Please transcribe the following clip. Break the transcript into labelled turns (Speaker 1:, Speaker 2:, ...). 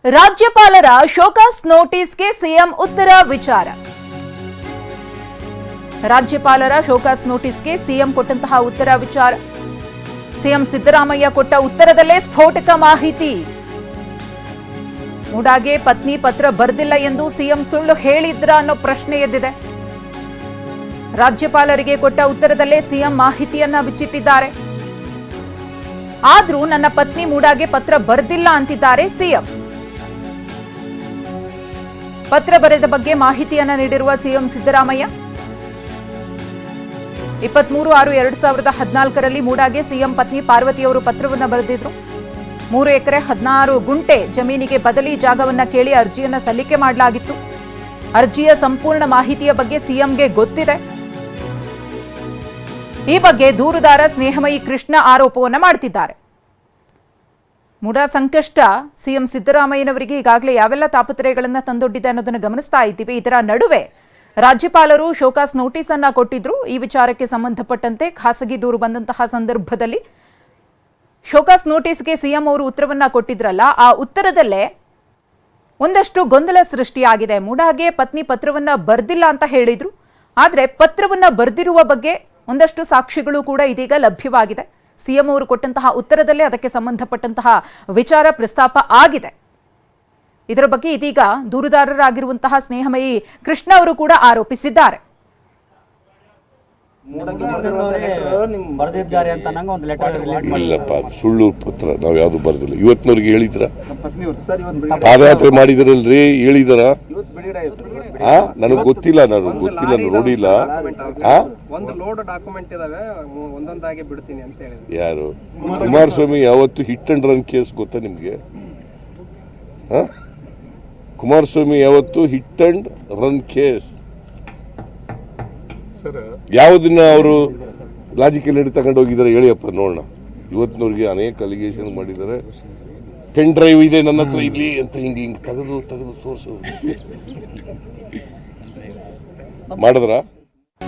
Speaker 1: ರಾಜ್ಯಪಾಲರ show cause ನೋಟಿಸ್ಗೆ CM ಉತ್ತರ ವಿಚಾರ. ರಾಜ್ಯಪಾಲರ ಶೋಕಾಸ್ ನೋಟಿಸ್ಗೆ ಸಿಎಂ ಕೊಟ್ಟಂತಹ ಉತ್ತರ ವಿಚಾರ. ಸಿಎಂ ಸಿದ್ದರಾಮಯ್ಯ ಕೊಟ್ಟ ಉತ್ತರದಲ್ಲೇ ಸ್ಫೋಟಕ ಮಾಹಿತಿ. ಮೂಡಾಗೆ ಪತ್ನಿ ಪತ್ರ ಬರೆದಿಲ್ಲ ಎಂದು ಸಿಎಂ ಸುಳ್ಳು ಹೇಳಿದ್ರ ಅನ್ನೋ ಪ್ರಶ್ನೆ ಎದ್ದಿದೆ. ರಾಜ್ಯಪಾಲರಿಗೆ ಕೊಟ್ಟ ಉತ್ತರದಲ್ಲೇ ಸಿಎಂ ಮಾಹಿತಿಯನ್ನ ಬಿಚ್ಚಿಟ್ಟಿದ್ದಾರೆ. ಆದ್ರೂ ನನ್ನ ಪತ್ನಿ ಮೂಡಾಗೆ ಪತ್ರ ಬರೆದಿಲ್ಲ ಅಂತಿದ್ದಾರೆ ಸಿಎಂ. ಪತ್ರ ಬರೆದ ಬಗ್ಗೆ ಮಾಹಿತಿಯನ್ನ ನೀಡಿರುವ ಸಿಎಂ ಸಿದ್ದರಾಮಯ್ಯ 23/6/2014ರಲ್ಲಿ ಮೂಡಾಗೆ ಸಿಎಂ ಪತ್ನಿ ಪಾರ್ವತಿಯವರು ಪತ್ರವನ್ನ ಬರೆದಿದ್ರು. 3 ಎಕರೆ 16 ಗುಂಟೆ ಜಮೀನಿಗೆ ಬದಲಿ ಜಾಗವನ್ನ ಕೇಳಿ ಅರ್ಜಿಯನ್ನ ಸಲ್ಲಿಕೆ ಮಾಡಲಾಗಿತ್ತು. ಅರ್ಜಿಯ ಸಂಪೂರ್ಣ ಮಾಹಿತಿಯ ಬಗ್ಗೆ ಸಿಎಂಗೆ ಗೊತ್ತಿದೆ. ಈ ಬಗ್ಗೆ ದೂರುದಾರ ಸ್ನೇಹಮಯಿ ಕೃಷ್ಣ ಆರೋಪವನ್ನ ಮಾಡ್ತಿದ್ದಾರೆ. ಮೂಡಾ ಸಂಕಷ್ಟ ಸಿಎಂ ಸಿದ್ದರಾಮಯ್ಯನವರಿಗೆ ಈಗಾಗಲೇ ಯಾವೆಲ್ಲ ತಾಪತ್ರಯಗಳನ್ನು ತಂದೊಡ್ಡಿದೆ ಅನ್ನೋದನ್ನು ಗಮನಿಸ್ತಾ ಇದ್ದೀವಿ. ಇದರ ನಡುವೆ ರಾಜ್ಯಪಾಲರು ಶೋಕಾಸ್ ನೋಟಿಸ್ ಅನ್ನ ಕೊಟ್ಟಿದ್ರು. ಈ ವಿಚಾರಕ್ಕೆ ಸಂಬಂಧಪಟ್ಟಂತೆ ಖಾಸಗಿ ದೂರು ಬಂದಂತಹ ಸಂದರ್ಭದಲ್ಲಿ ಶೋಕಾಸ್ ನೋಟಿಸ್ಗೆ ಸಿಎಂ ಅವರು ಉತ್ತರವನ್ನ ಕೊಟ್ಟಿದ್ರಲ್ಲ, ಆ ಉತ್ತರದಲ್ಲೇ ಒಂದಷ್ಟು ಗೊಂದಲ ಸೃಷ್ಟಿಯಾಗಿದೆ. ಮೂಡಾಗೆ ಪತ್ನಿ ಪತ್ರವನ್ನ ಬರ್ದಿಲ್ಲ ಅಂತ ಹೇಳಿದ್ರು. ಆದ್ರೆ ಪತ್ರವನ್ನ ಬರ್ದಿರುವ ಬಗ್ಗೆ ಒಂದಷ್ಟು ಸಾಕ್ಷಿಗಳು ಕೂಡ ಇದೀಗ ಲಭ್ಯವಾಗಿದೆ. ಸಿಎಂ ಅವರು ಕೊಟ್ಟಂತಹ ಉತ್ತರದಲ್ಲೇ ಅದಕ್ಕೆ ಸಂಬಂಧಪಟ್ಟಂತಹ ವಿಚಾರ ಪ್ರಸ್ತಾಪ ಆಗಿದೆ. ಇದರ ಬಗ್ಗೆ ಇದೀಗ ದೂರುದಾರರಾಗಿರುವಂತಹ ಸ್ನೇಹಮಯಿ ಕೃಷ್ಣ ಅವರು ಕೂಡ ಆರೋಪಿಸಿದ್ದಾರೆ.
Speaker 2: ಇಲ್ಲಪ್ಪ, ಸುಳ್ಳು ಪತ್ರ ನಾವು ಯಾವ್ದು ಬರ್ದಿಲ್ಲ. ಇವತ್ತಿನವ್ರಿಗೆ ಹೇಳಿದ್ರ? ಪಾದಯಾತ್ರೆ ಮಾಡಿದ್ರಲ್ರಿ, ಹೇಳಿದಾರ? ನನಗೆ ಗೊತ್ತಿಲ್ಲ, ನೋಡಿಲ್ಲ. ಯಾರು? ಕುಮಾರಸ್ವಾಮಿ ಯಾವತ್ತು ಹಿಟ್ ಅಂಡ್ ರನ್ ಕೇಸ್ ಗೊತ್ತಾ ನಿಮ್ಗೆ? ಕುಮಾರಸ್ವಾಮಿ ಯಾವತ್ತು ಹಿಟ್ ಅಂಡ್ ರನ್ ಕೇಸ್ ಯಾವುದನ್ನ ಅವರು ಲಾಜಿಕಲ್ ಹಿಡಿದು ತಗೊಂಡು ಹೋಗಿದ್ದಾರೆ ಹೇಳಿಯಪ್ಪ ನೋಡೋಣ. ಇವತ್ತಿನವ್ರಿಗೆ ಅನೇಕ ಅಲಿಗೇಷನ್ ಮಾಡಿದ್ದಾರೆ. ಪೆನ್ ಡ್ರೈವ್ ಇದೆ ನನ್ನ ಹತ್ರ ಇಲ್ಲಿ ಅಂತ ಹಿಂಗೆ ತೆಗೆದು ತೋರಿಸೋದು ಮಾಡಿದ್ರ?